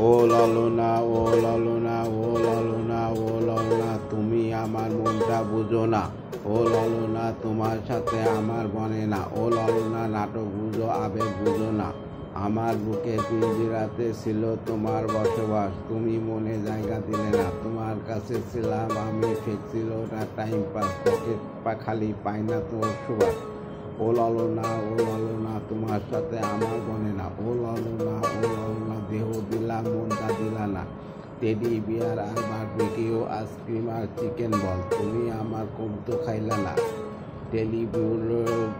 ও ললনা, ও ললনা, ও ললনা, ও ললনা, তুমি আমার মনটা বুঝো না। ও ললনা, তোমার সাথে আমার বনে না। ও ললনা, নাটক বুঝো, আবেগ বুঝো না। আমার বুকে পিঞ্জিরাতে ছিল তোমার বসবাস, তুমি মনে জায়গা দিলে না। তোমার কাছে ছিলাম আমি, ফেক ছিল না টাইম পাস, পকেট খালি পাই না তোর সুবাস। ও ললনা, ও ললনা, তোমার সাথে আমার বনে না। ও ললনা, ও ললনা, দেহ দিলা মনটা দিলা না। টেডি বিয়ার আর বারবিকিউ, আইসক্রিম আর চিকেন বল, তুমি আমার কবুতো খাইলা না। টেডি বিয়ার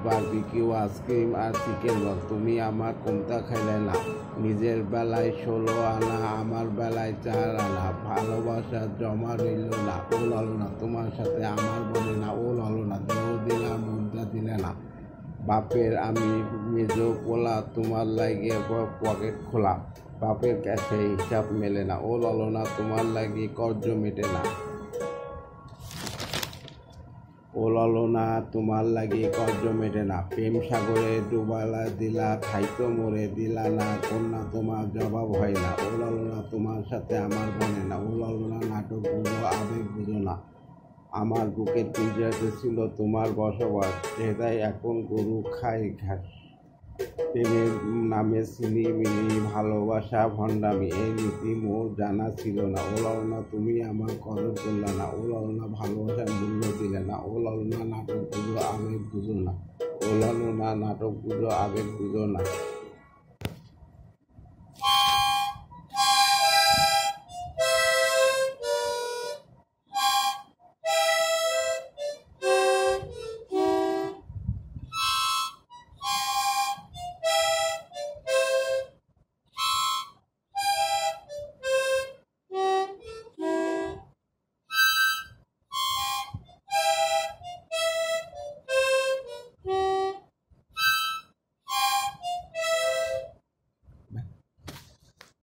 বারবিকিউ, আইসক্রিম আর চিকেন বল, তুমি আমার কোনটা খাইলে না। নিজের বেলায় 16 আনা, আমার বেলায় 4 আনা, ভালোবাসা জমা রইল না। ও ললনা, তোমার সাথে আমার বনে না। ও ললনা, দেহ দিলা মনটা দিলে না। বাপের আমি মেজো পোলা, তোমার লাগে পকেট খোলা, বাপের কাছে হিসাব মেলে না। ও ললনা, তোমার লাগে কর্জ মেটে না। ও ললনা, তোমার লাগে কর্জ মেটে না। প্রেম সাগরে ডুবালা দিলা, খাইতো মরে দিলা না, কন্যা তোমার জবাব হয় না। ও ললনা, তোমার সাথে আমার বনে না। ও ললনা, নাটক বুঝো, আবেগ বুঝো না। আমার বুকের পিঞ্জরাতে ছিল তোমার বসবাস, হৃদয় এখন গরু খায় ঘাস। প্রেমের নামে ছিনিমিনি, ভালোবাসা ভণ্ডামি, এই নীতি মোর জানা ছিল না। ও ললনা, তুমি আমার কদর করলে না। ও ললনা, ভালোবাসার মূল্য দিলে না। ও ললনা, নাটক বুঝো, আবেগ বুঝো না। ও ললনা, নাটক বুঝো, আবেগ বুঝো না।